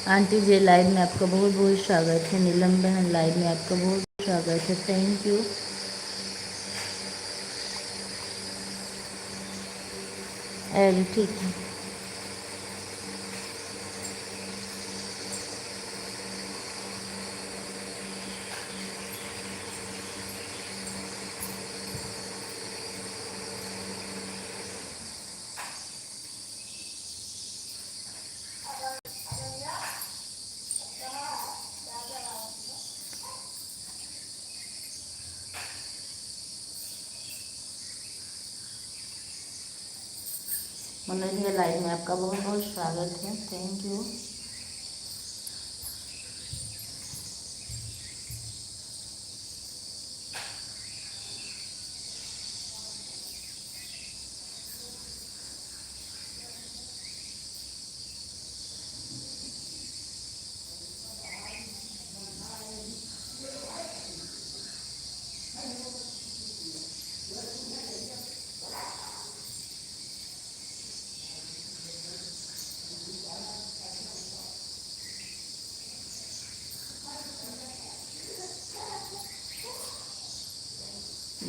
Aunty जी live में आपका बहुत बहुत स्वागत है। नीलम बहन लाइव में आपका बहुत स्वागत है, थैंक यू। अरे ठीक है। मनोज भैया लाइव में आपका बहुत बहुत स्वागत है, थैंक यू।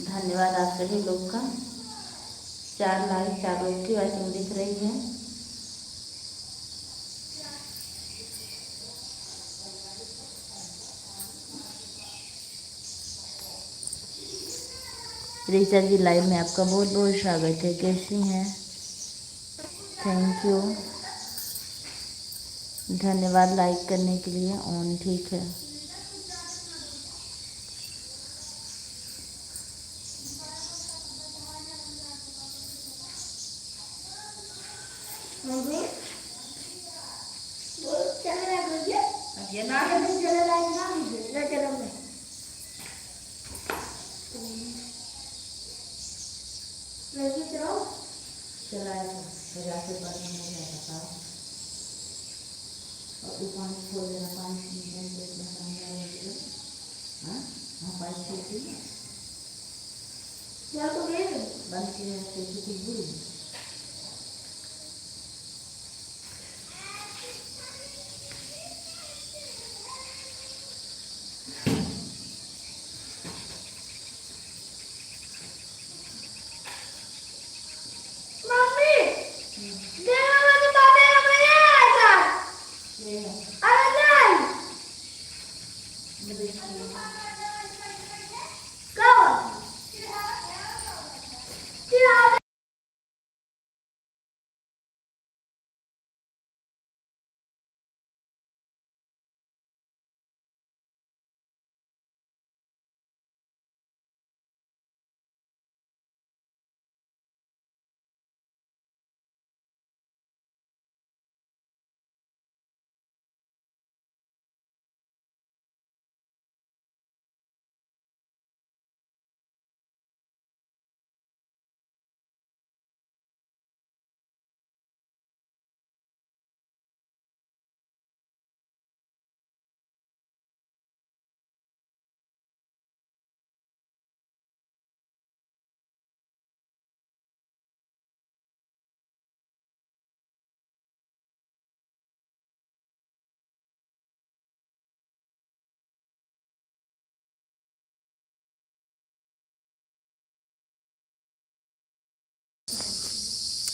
धन्यवाद आप सभी लोग का। 4 लाइक 4 लोग की वाचिंग दिख रही है। ऋचा जी लाइव में आपका बहुत बहुत स्वागत है, कैसी हैं? थैंक यू, धन्यवाद लाइक करने के लिए। ऑन ठीक है।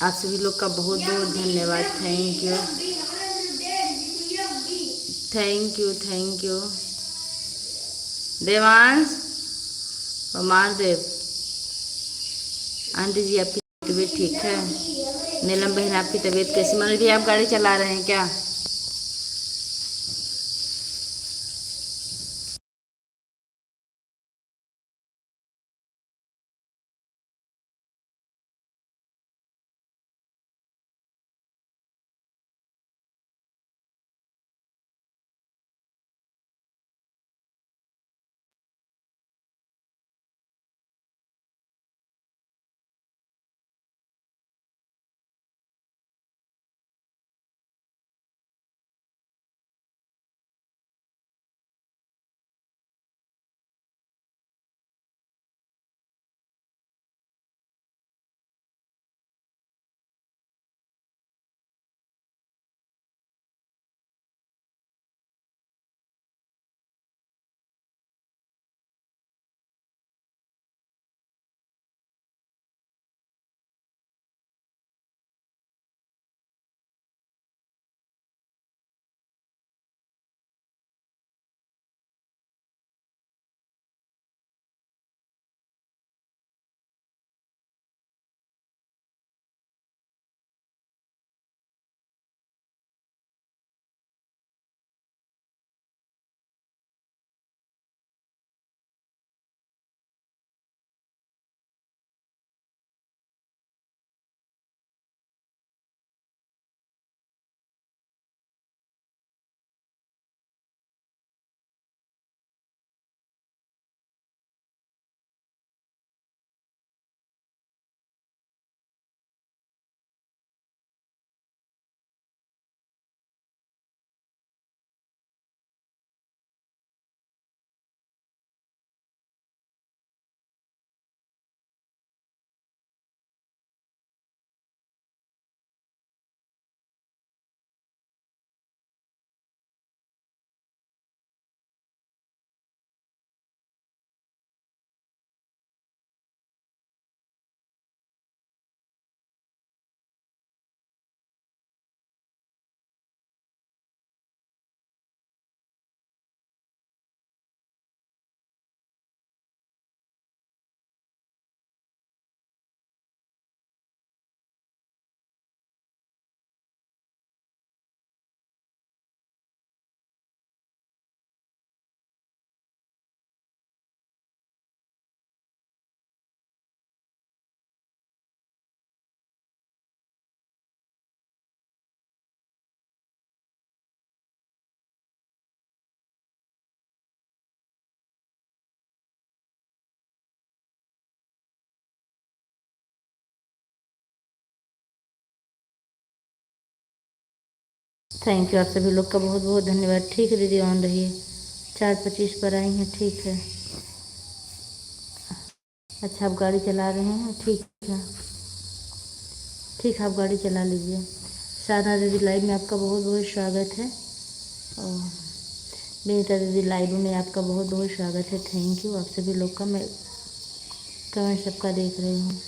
आप सभी लोग का बहुत बहुत धन्यवाद। Thank you thank you thank you. Devansh Kumar Dev, aunty ji आपकी तबीयत ठीक है? नीलम बहन आपकी तबीयत कैसी? मनोज जी आप गाड़ी चला रहे हैं क्या? थैंक यू आप सभी लोग का बहुत बहुत धन्यवाद। ठीक है दीदी, ऑन रहिए। 4:25 पर आई हैं, ठीक है। अच्छा आप गाड़ी चला रहे हैं, ठीक है। ठीक है आप गाड़ी चला लीजिए। साधना दीदी लाइव में आपका बहुत बहुत स्वागत है। और विनीता दीदी लाइव में आपका बहुत बहुत स्वागत है। थैंक यू आप सभी लोग का। मैं कमेंट सबका देख रही हूँ।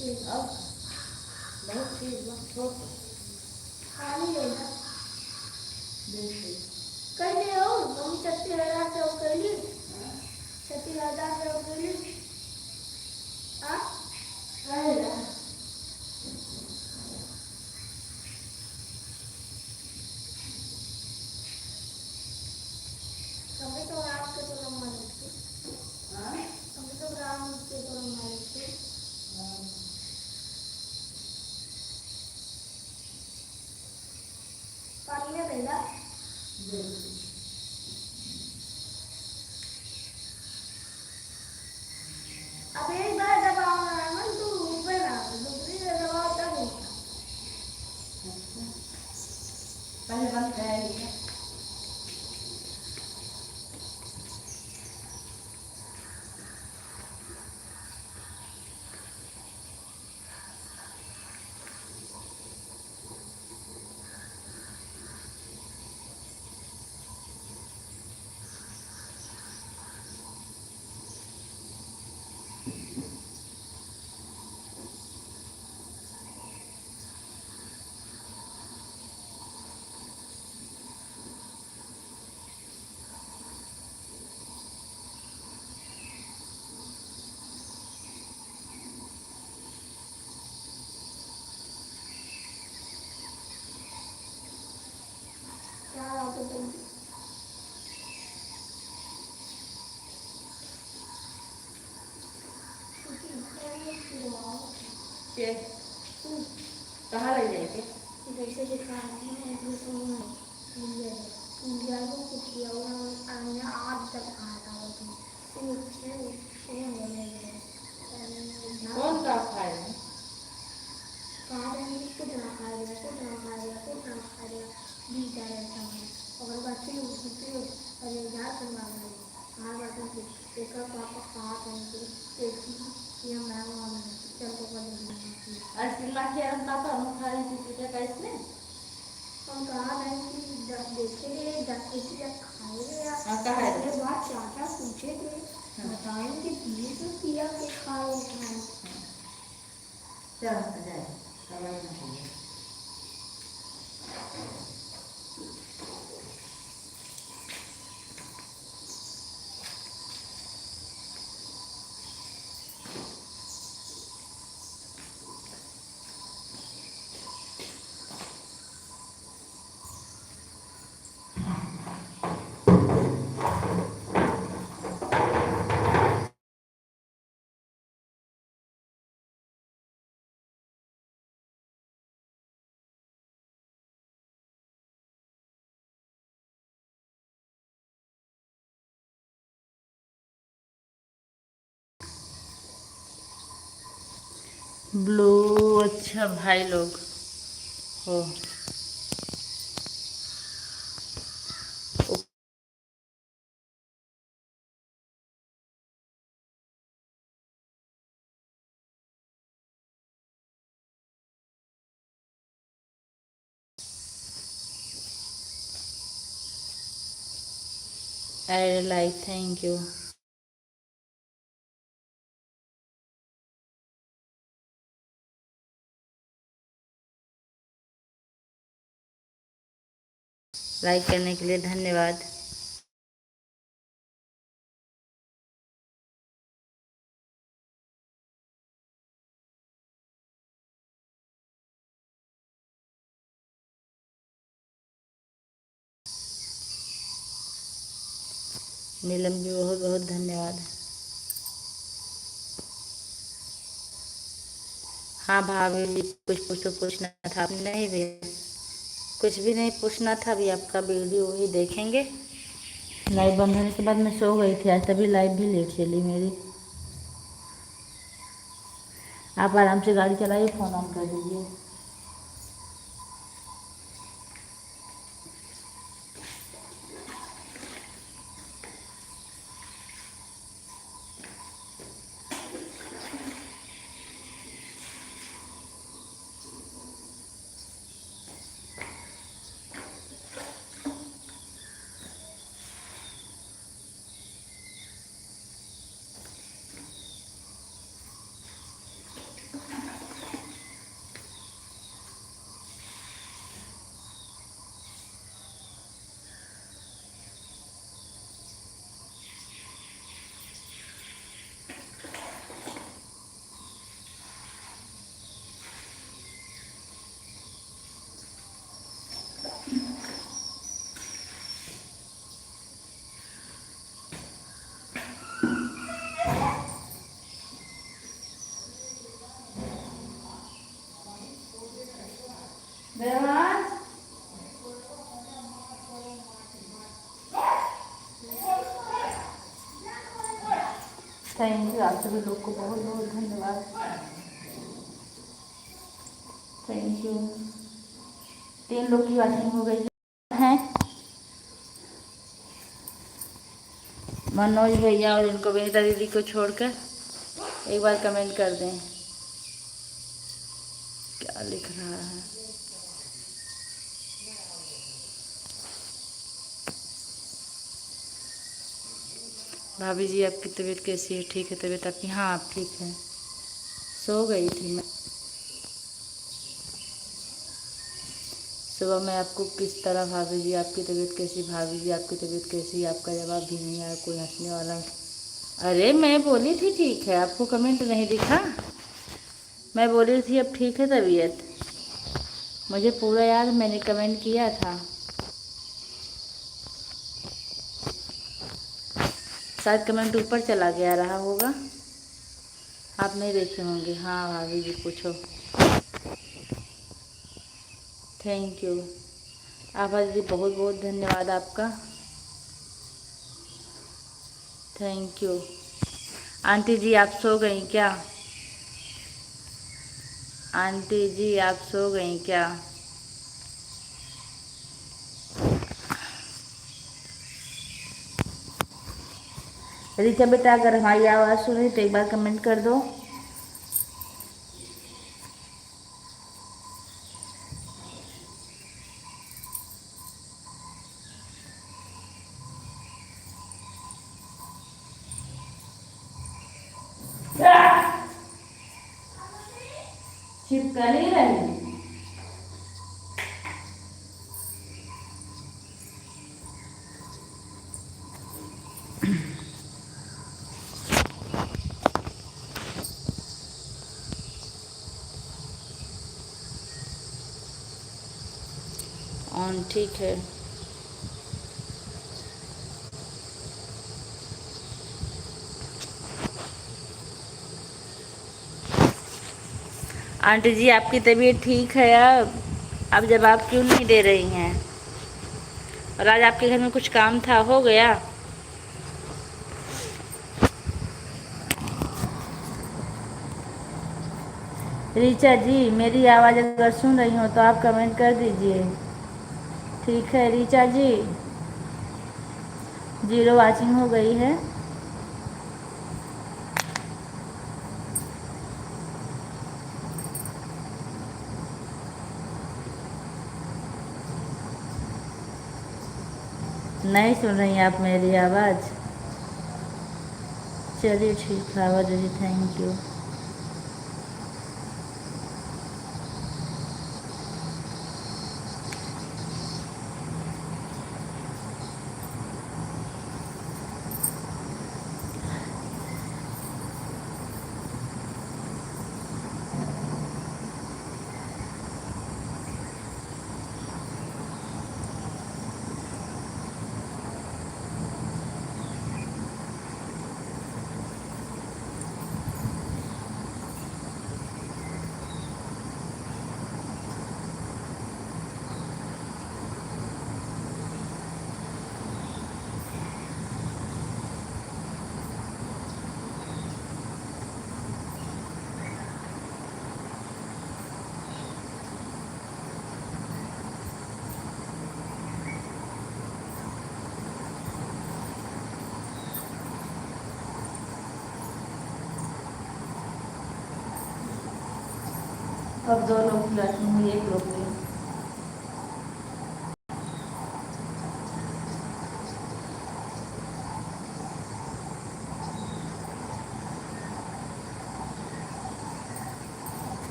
अब बहुत चीज बहुत छोट पानी लेना देखिए कैसे हो मम्मी 36,000 से हो कैली 36,000 से हो कैली हाँ कैला कभी तो राम के तो नंबर लिखते हाँ कभी तो राम के तो नंबर लिखते पानी में पहला अब एक बार दबाओ ना तो ऊपर ना दूसरी बार दबाओ तब होगा पहले बंद करेंगे क्या होता है के कहाँ ले जाएंगे जैसे दिखा रहे हैं इंडिया को कुछ किया हमने आज तक कहा था कौन का खाए कहा कुछ ना खाएगा कुछ ना खाएगा कुछ ना खाएगा बीच आ रहता है और बच्चे अरे याद करवा रहे हमारे बातों से एक पापा कहा था ये मैं चल को कर आज फिल्मा के हम पापा हम खा रहे थे क्या कैसे हम कहा है कि देखेंगे इसे खाएंगे यार कहा है बात क्या क्या पूछे थे बताएंगे ये तो किया कि खाओ चल जाए समझ नहीं ब्लू अच्छा भाई लोग हो I like thank you like करने के लिए धन्यवाद नीलम जी बहुत बहुत धन्यवाद हाँ भाभी जी कुछ तो पूछना था नहीं भी कुछ भी नहीं पूछना था अभी आपका वीडियो ही देखेंगे लाइव बंद होने के बाद मैं सो गई थी आज तभी लाइव भी लेट चली मेरी आप आराम से गाड़ी चलाइए फ़ोन ऑन कर दीजिए थैंक यू, आप सभी लोग को बहुत बहुत धन्यवाद। Thank you. 3 लोग की वॉचिंग हो गई है। मनोज भैया और इनको विनीता दीदी को छोड़कर एक बार कमेंट कर दें। क्या लिख रहा है? भाभी जी आपकी तबीयत कैसी है? ठीक है तबीयत आपकी? हाँ आप ठीक है। सो गई थी मैं। सुबह मैं आपको किस तरह भाभी जी आपकी तबीयत कैसी, भाभी जी आपकी तबीयत कैसी, आपका जवाब भी नहीं आया, कोई हंसने वाला। अरे मैं बोली थी ठीक है, आपको कमेंट नहीं दिखा? मैं बोली थी अब ठीक है तबीयत, मुझे पूरा याद, मैंने कमेंट किया था। शायद कमेंट ऊपर चला गया रहा होगा, आप नहीं देखे होंगे। हाँ भाभी जी पूछो। थैंक यू आभा जी, बहुत बहुत धन्यवाद आपका। Thank you. आंटी जी आप सो गई क्या? आंटी जी आप सो गई क्या? रीचा बेटा अगर हमारी आवाज़ सुन रही तो एक बार कमेंट कर दो। चिपका नहीं रही। ऑन ठीक है। आंटी जी आपकी तबीयत ठीक है अब जवाब क्यों नहीं दे रही हैं? और आज आपके घर में कुछ काम था, हो गया? रीचा जी मेरी आवाज़ अगर सुन रही हो तो आप कमेंट कर दीजिए। ठीक है रीचा जी, 0 वॉचिंग हो गई है। नहीं सुन रही आप मेरी आवाज़? चलिए ठीक है आवाज़ जी, थैंक यू। अब 2 लोग की वॉचिंग हुई, 1 लोग की।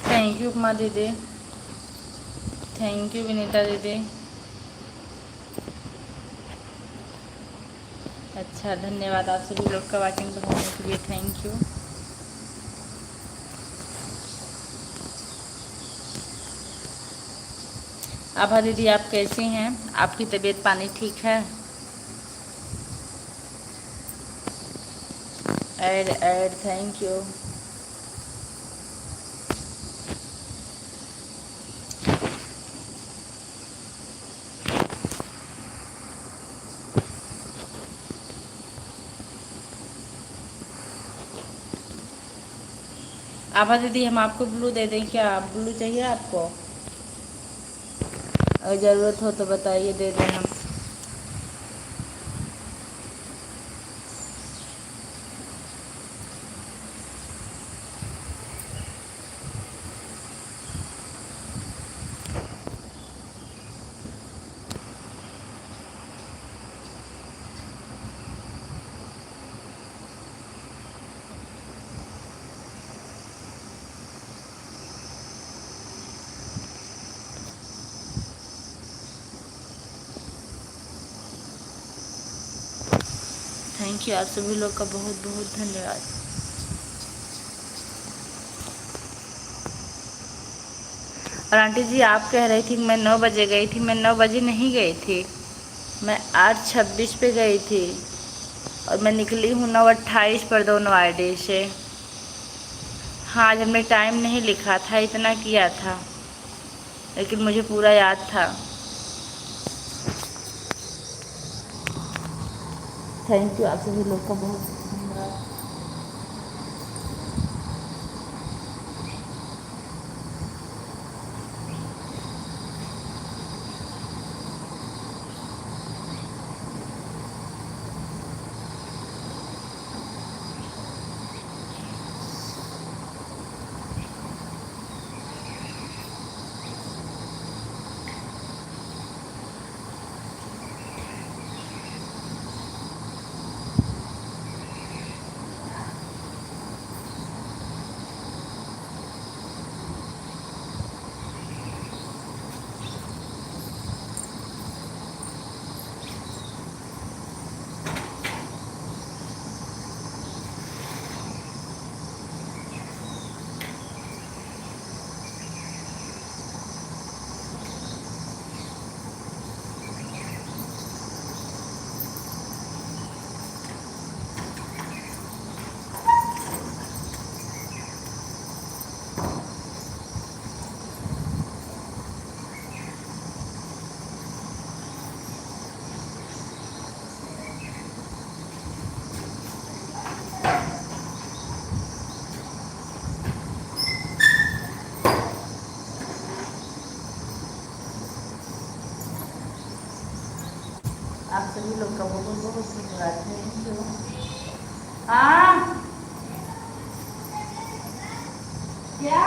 थैंक यू उपमा दीदी, थैंक यू विनीता दीदी। अच्छा धन्यवाद आप सभी लोग का वॉचिंग बढ़ाने के लिए, थैंक यू। आभा दीदी, आप कैसी हैं? आपकी तबीयत पानी ठीक है? Add add, thank you. Abha दीदी, हम आपको ब्लू दे दें क्या? ब्लू चाहिए आपको? अगर ज़रूरत हो तो बताइए, दे दें हम। थैंक यू, आप सभी लोग का बहुत बहुत धन्यवाद। और आंटी जी, आप कह रही थी मैं 9 बजे गई थी। मैं 9 बजे नहीं गई थी, मैं 8:26 पे गई थी और मैं निकली हूँ 9:28 पर दोनों आईडी से। हाँ, आज हमने टाइम नहीं लिखा था, इतना किया था, लेकिन मुझे पूरा याद था। थैंक यू, आप सभी लोग का बहुत धन्यवाद। आप सभी लोग का बहुत बहुत धन्यवाद। Thank you. हाँ, क्या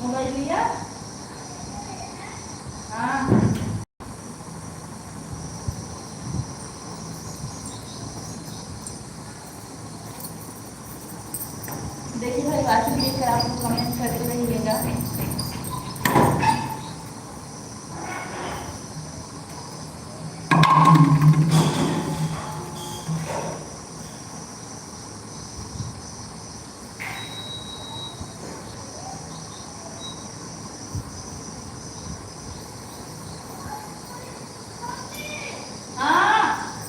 मोबाइल लिया? हाँ, देखिए भाई, बात लेकर आप लोग कमेंट करते रहिएगा। हाँ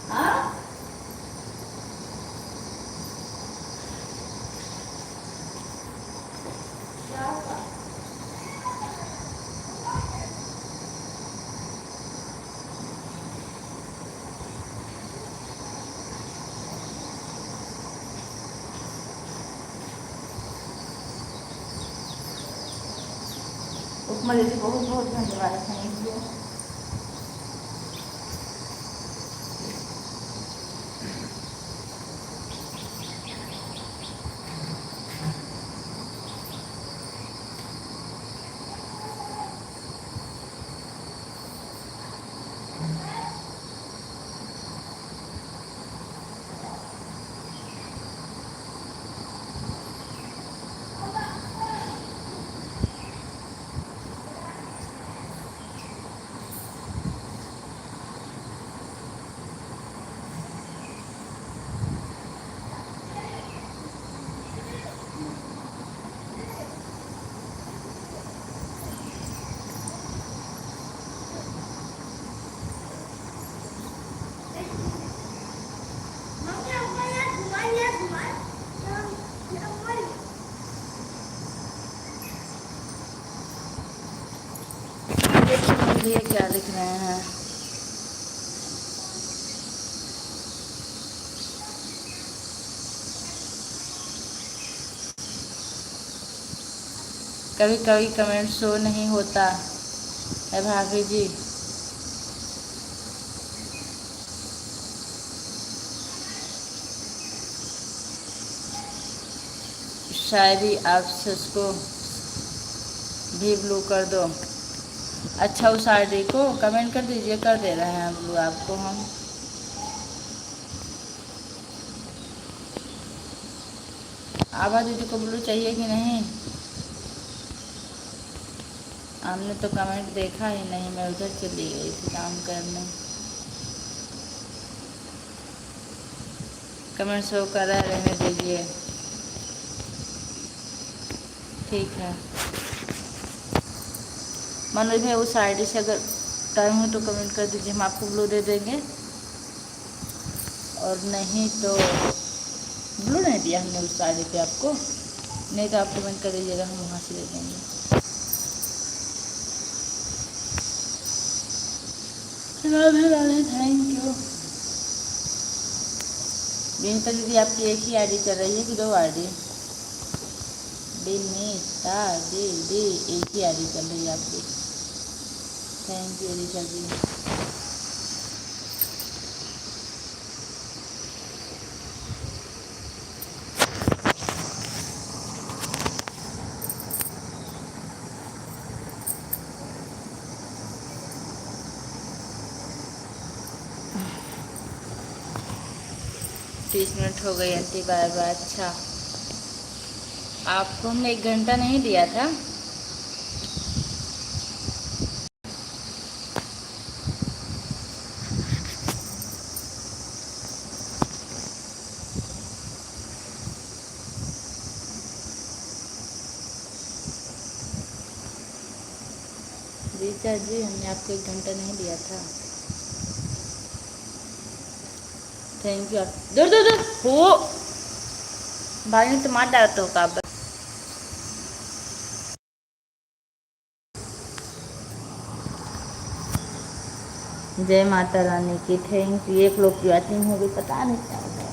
हाँ, क्या हुआ? उपमा दीदी, बहुत बहुत धन्यवाद। Thank you. भैया क्या लिख रहे हैं? कभी कभी कमेंट शो नहीं होता है भाभी जी। शायरी आप उसको भी ब्लू कर दो। अच्छा, उस शायरी को कमेंट कर दीजिए, कर दे रहे हैं ब्लू आपको हम। आभा दीदी को ब्लू चाहिए कि नहीं? हमने तो कमेंट देखा ही नहीं, मैं उधर चली गई थी काम करने। कमेंट शो कर रहा है, रहने दीजिए। ठीक है मनोज भाई, उस आईडी से अगर टाइम हो तो कमेंट कर दीजिए, हम आपको ब्लू दे देंगे। और नहीं तो ब्लू नहीं दिया हमने उस आईडी पे आपको, नहीं तो आप कमेंट कर दीजिएगा, हम वहाँ से दे देंगे। Radhe Radhe, thank you. विनीता दीदी आपकी एक ही आईडी चल रही है कि 2 आईडी? विनीता दीदी एक ही आईडी चल रही है आपकी। थैंक यू रीशा जी। तीस मिनट हो गई आंटी, बाय बाय। अच्छा, आपको हमने 1 घंटा नहीं दिया था? रीचा जी, हमने आपको 1 घंटा नहीं दिया था। Thank you. दूर दूर दूर हो भाई ने तो मार डाला तो का। जय माता रानी की। Thank you. 1 लोग की बात हो गई, पता नहीं क्या होता है।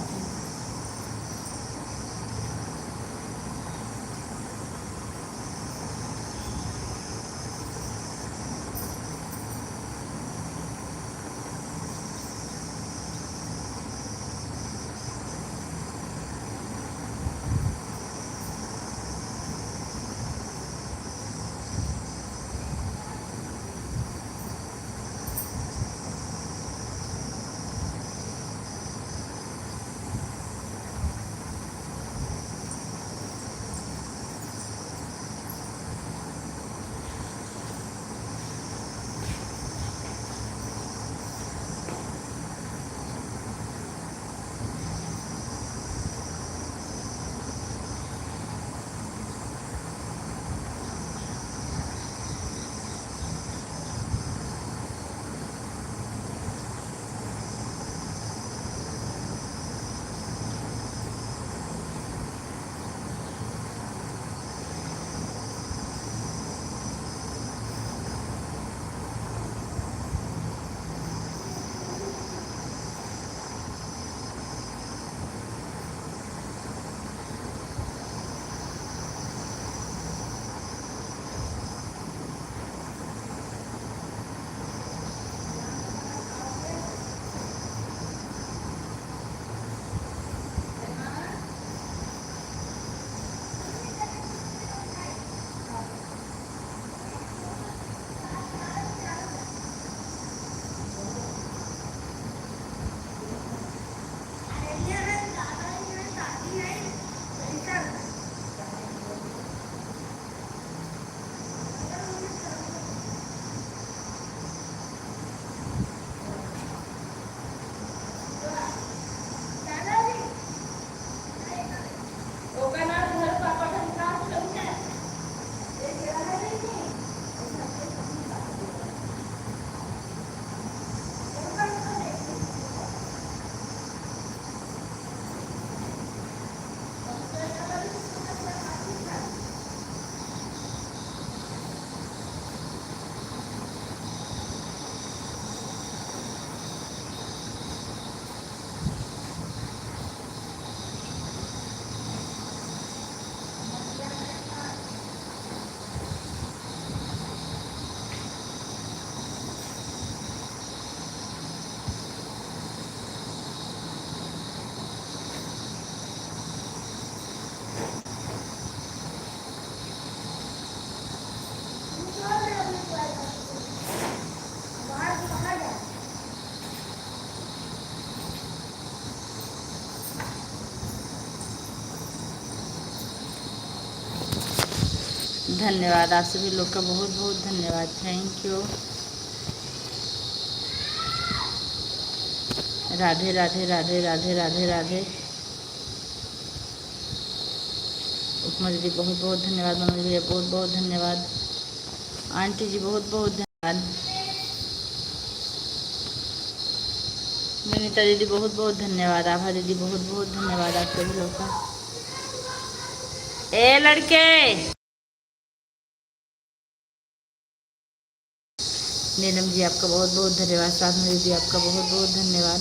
धन्यवाद, आप सभी लोग का बहुत बहुत धन्यवाद। Thank you. राधे राधे राधे राधे राधे राधे। उपमा दीदी बहुत बहुत धन्यवाद। मनोज भैया बहुत बहुत धन्यवाद। आंटी जी बहुत बहुत धन्यवाद। विनीता दीदी बहुत बहुत धन्यवाद। आभा दीदी बहुत बहुत धन्यवाद आप सभी लोग का। ए लड़के, नीलम जी आपका बहुत बहुत धन्यवाद। साधना दीदी आपका बहुत बहुत धन्यवाद।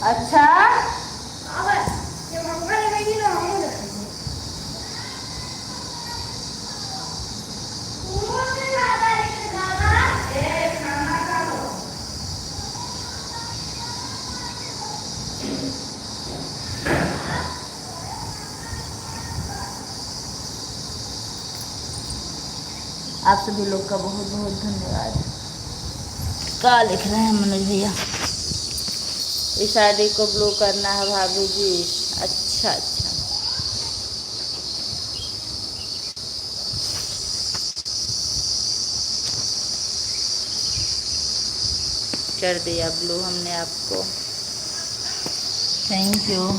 अच्छा आप सभी लोग का बहुत बहुत धन्यवाद। क्या लिख रहे हैं मनोज भैया? इस आईडी को ब्लू करना है भाभी जी। अच्छा अच्छा, कर दिया ब्लू हमने आपको। Thank you.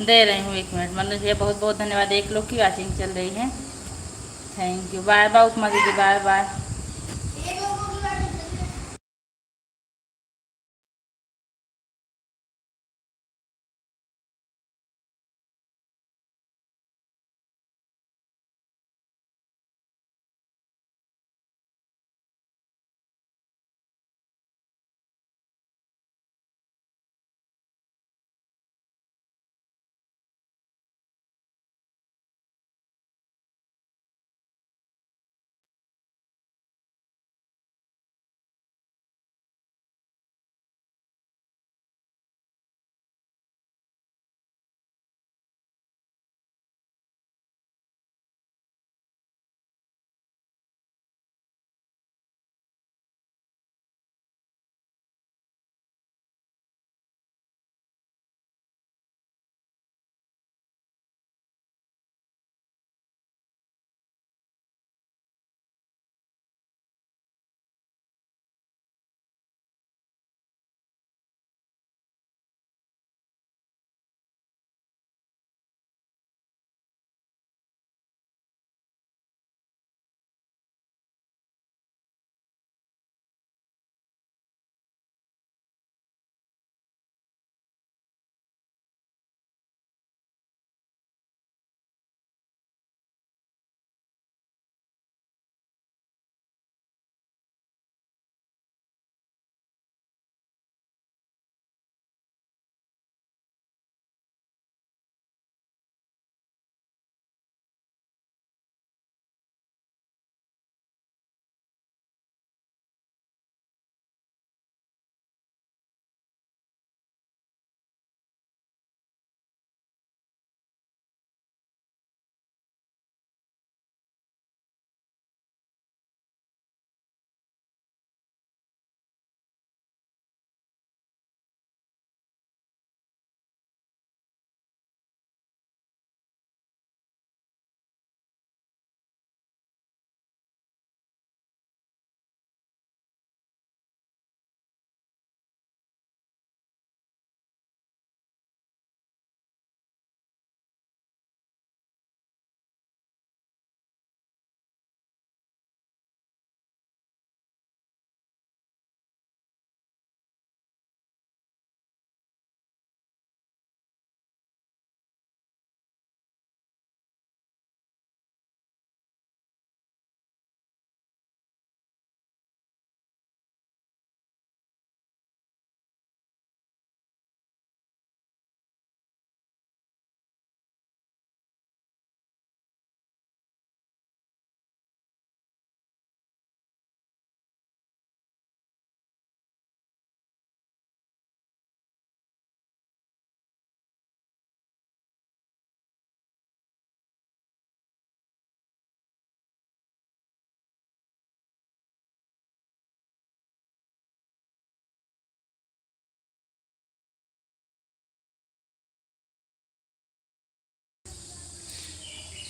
दे रही हूँ 1 मिनट। मनोज भैया बहुत बहुत धन्यवाद। 1 लोग की वॉचिंग चल रही है। Thank you. Bye bye Upma दीदी, बाय बाय।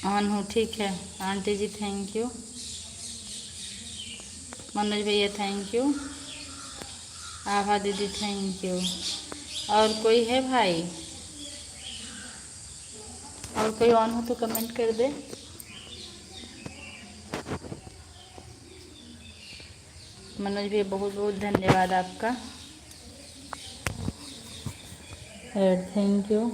ऑन हूँ, ठीक है। Aunty ji thank you. Manoj भैया थैंक यू। आभा दीदी थैंक यू। और कोई है भाई? और कोई ऑन हो तो कमेंट कर दे। मनोज भैया बहुत बहुत धन्यवाद आपका। Thank you.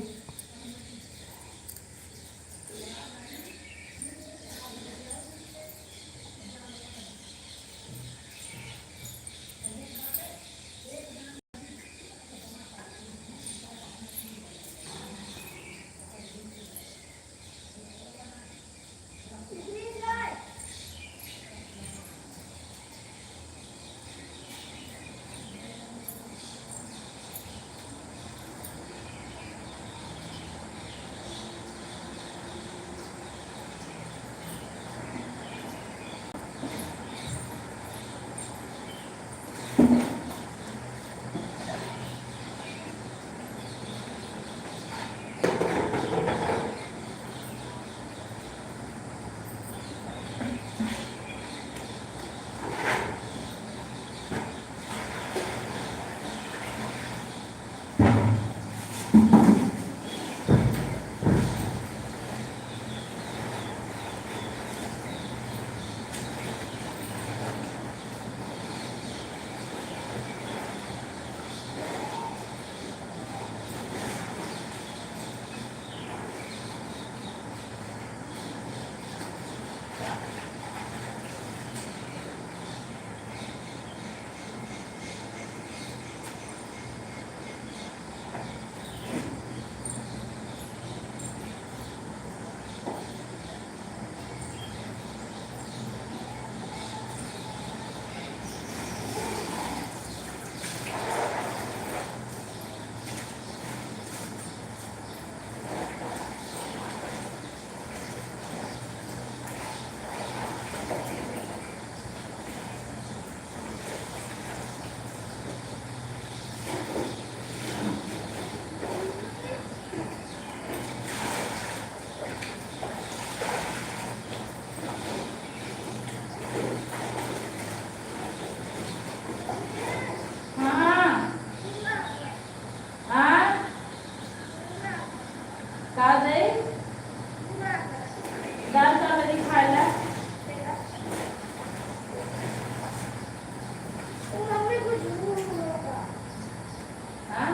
हाँ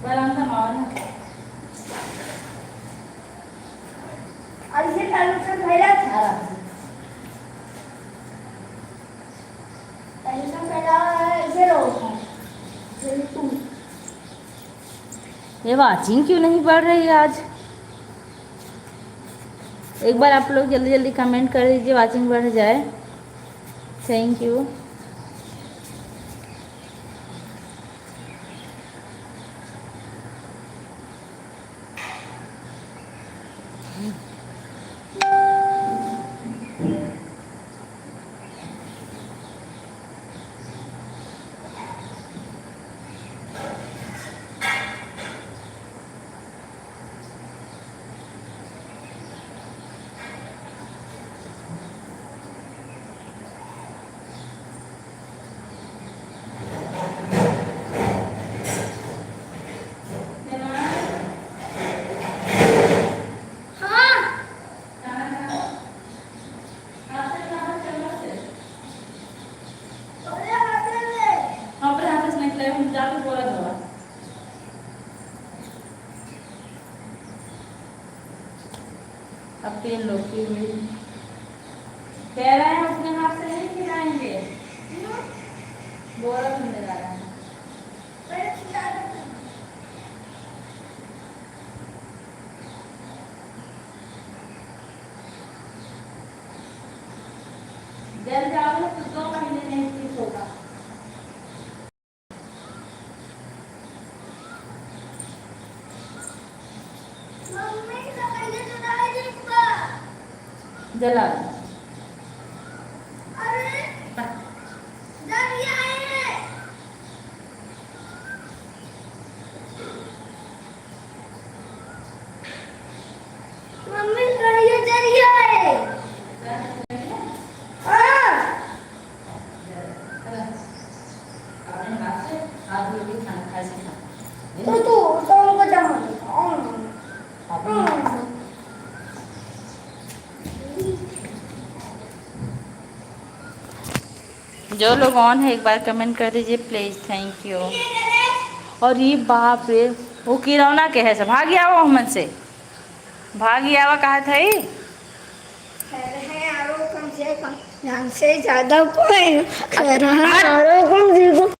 बरामदा मावा ना अरे चालू से भैया था टेंशन पहला इसे लो ये वाचिंग क्यों नहीं बढ़ रही आज? एक बार आप लोग जल्दी जल्दी कमेंट कर दीजिए, वाचिंग बढ़ जाए। Thank you. अब 3 लोग की हुई कह रहे हैं अपने हाथ से नहीं खिलाएंगे, बोरा मिलने जा रहा है। जल जाओगे तो 2 महीने नहीं ठीक होगा। जला मम्मी कहिए जरिया है तो उनको जमा जो लोग ऑन है एक बार कमेंट कर दीजिए प्लीज, थैंक यू। और ये बाप रे वो किरौना के है सब भाग गया वो मोहम्मद से भाग गया वो कहा था ही कम से कम ध्यान से ज्यादा कोई कर रहा है।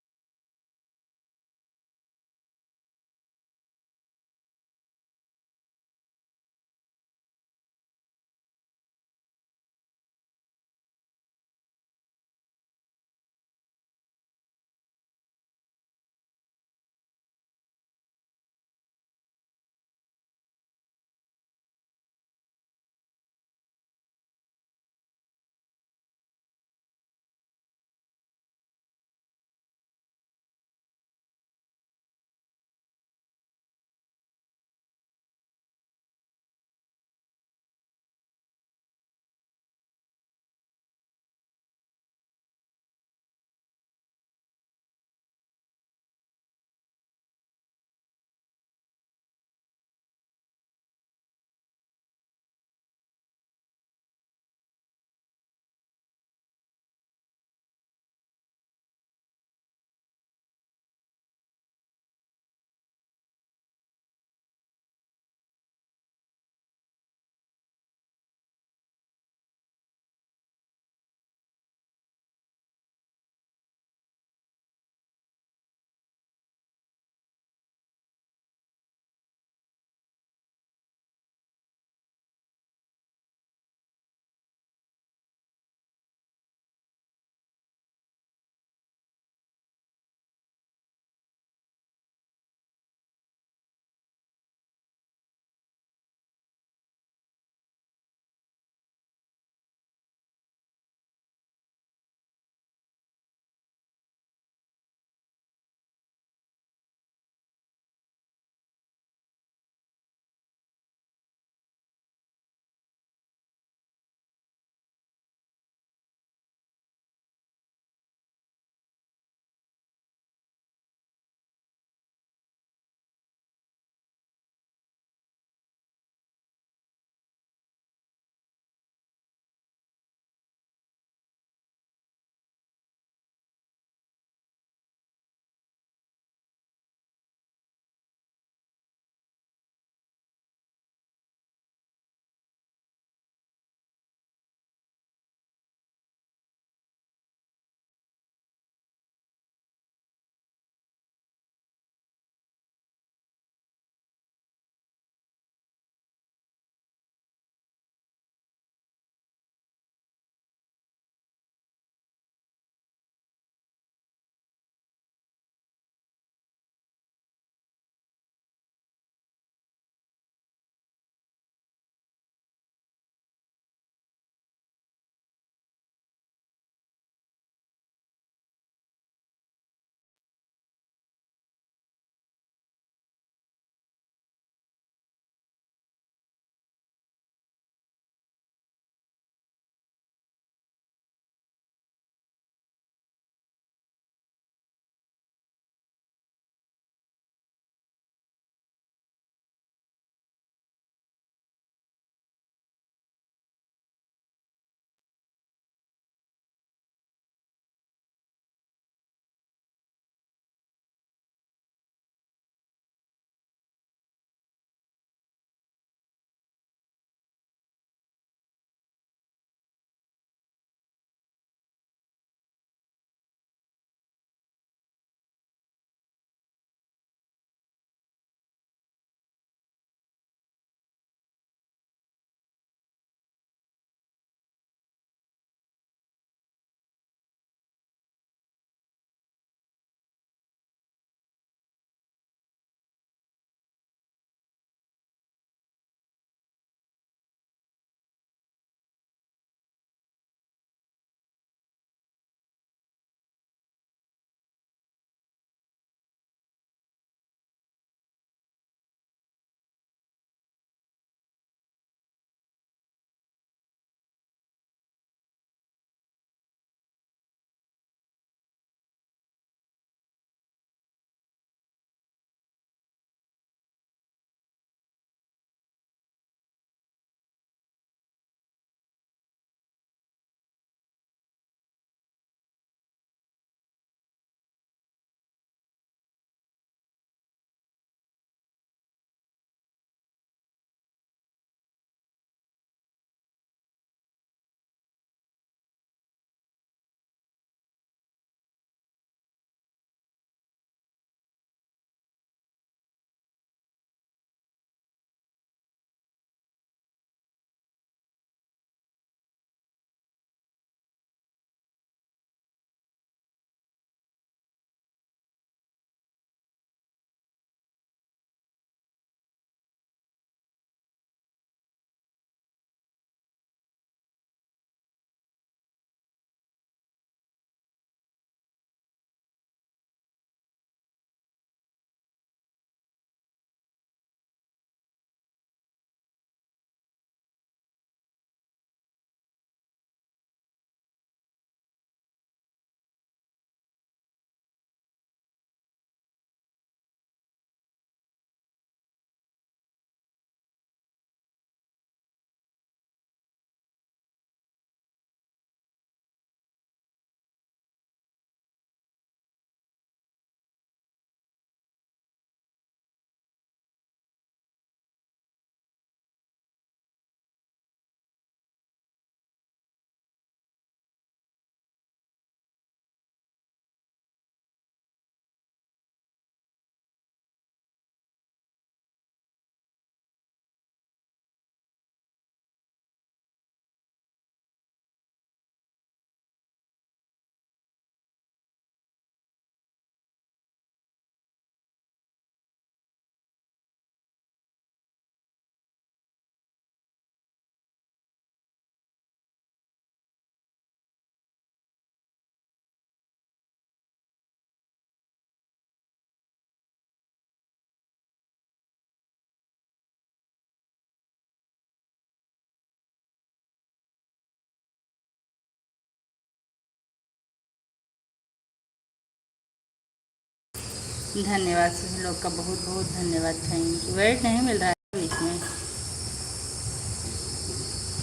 धन्यवाद, सभी लोग का बहुत बहुत धन्यवाद। Thank you. वेट नहीं मिल रहा है बीच में?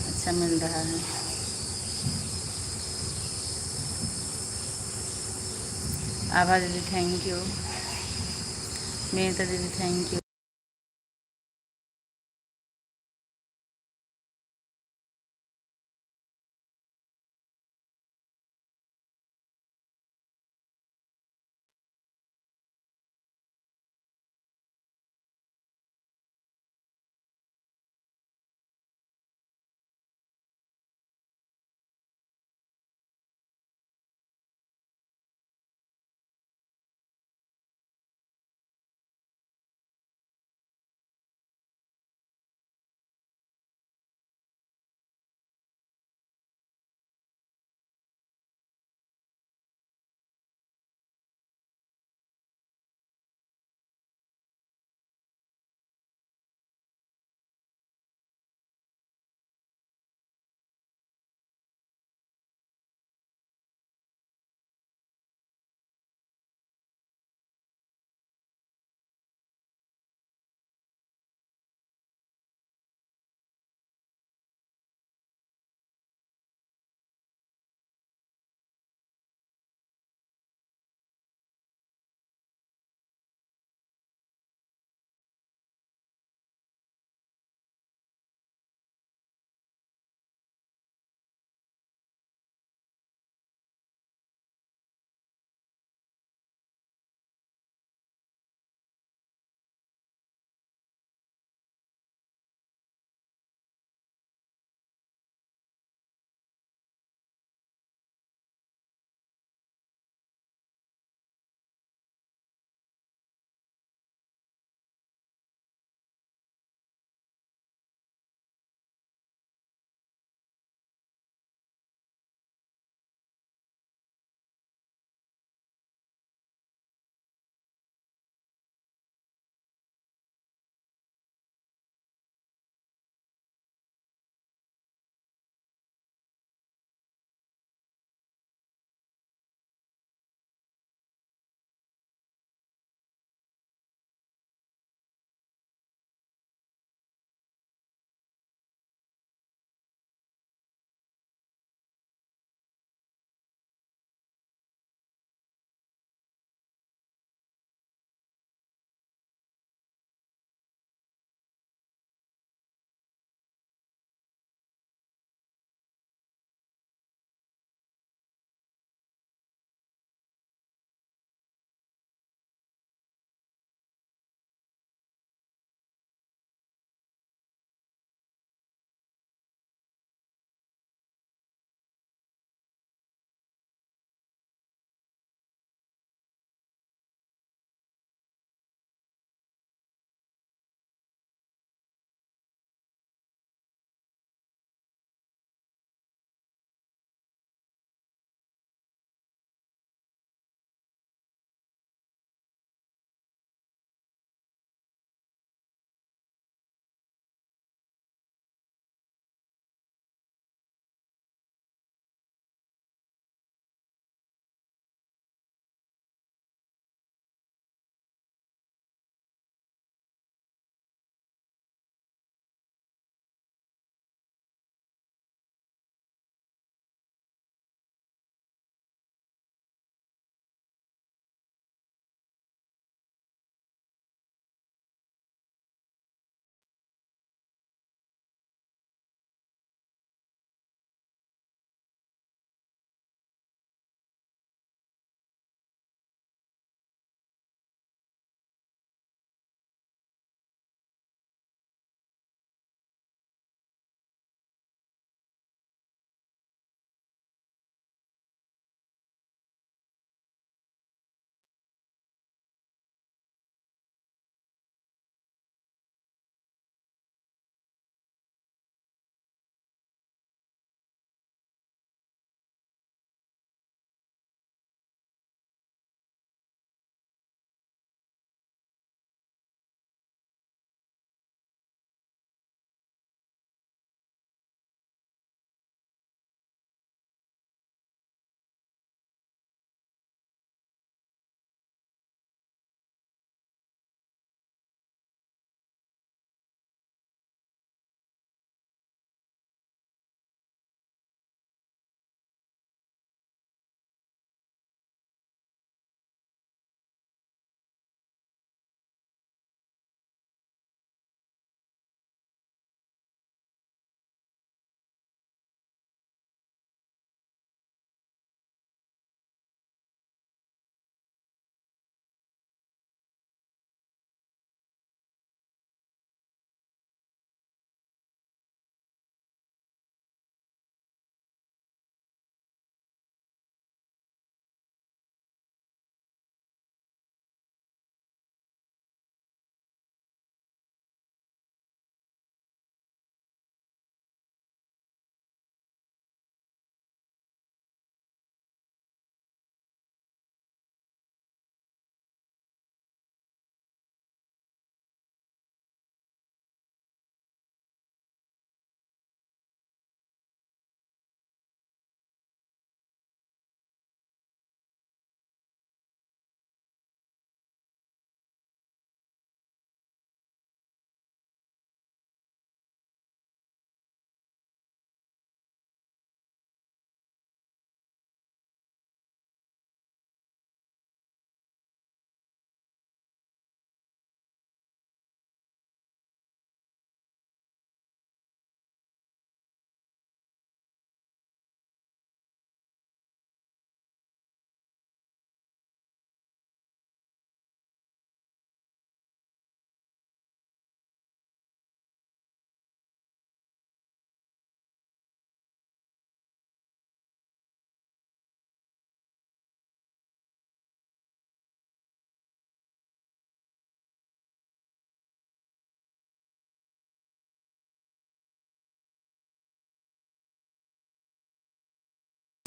अच्छा मिल रहा है। आभा दीदी थैंक यू। मेहता दीदी thank you.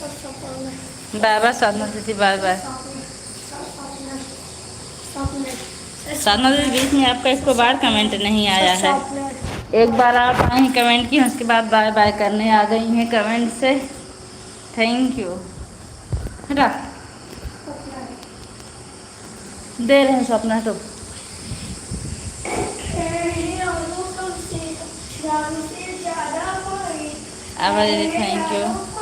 Bye bye Sadhana दीदी, बाय बाय। साधना दीदी बीच में आपका इसको बार कमेंट नहीं आया है। एक बार आप आई कमेंट की, उसके बाद बाय बाय करने आ गई हैं कमेंट से। Thank you. रख दे रहे हैं स्वप्ना तो। आवाज दीदी thank you.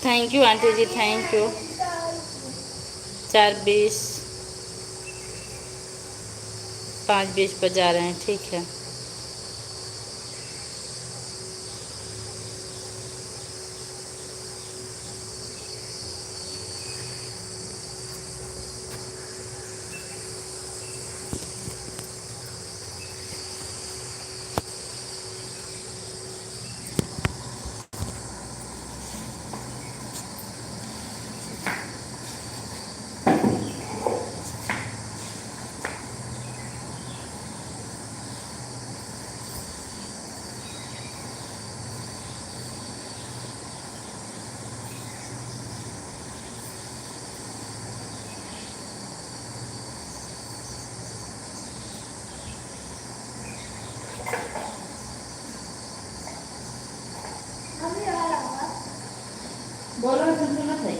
Thank you aunty ji, thank you. 4:20 5:20 पर जा रहे हैं, ठीक है। बोलो ना, सुन सही।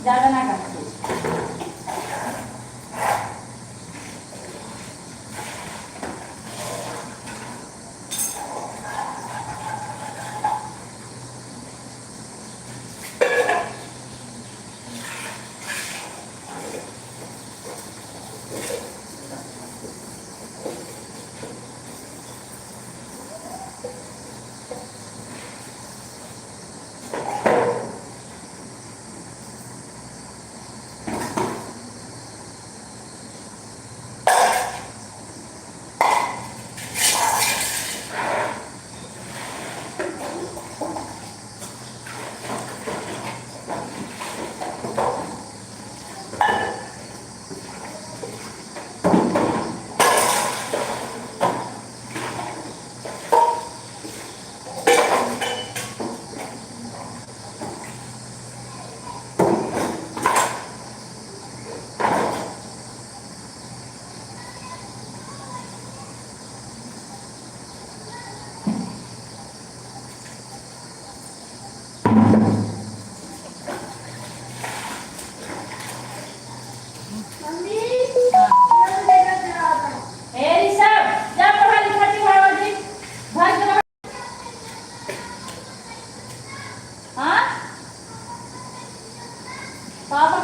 ज़्यादा ना करते। पापा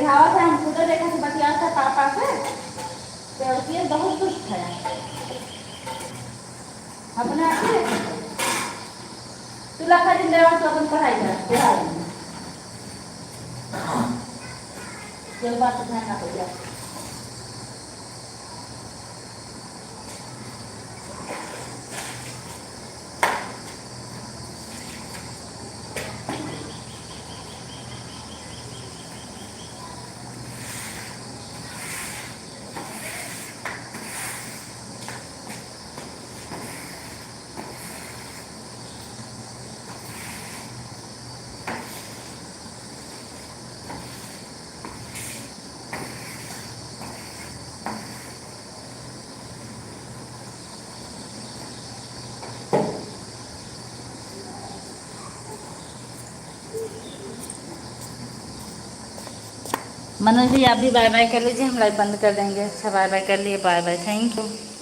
दिखावा था हम खुद देखा से बतिया था पापा से तो ये बहुत दुष्ट है अपने आप से तू लखा दिन देवा तो अपन पढ़ाई कर चल बात ध्यान ना पड़ जाए मनोज जी आप भी बाय बाय कर लीजिए हम लाइव बंद कर देंगे अच्छा बाय बाय कर लिए बाय बाय थैंक यू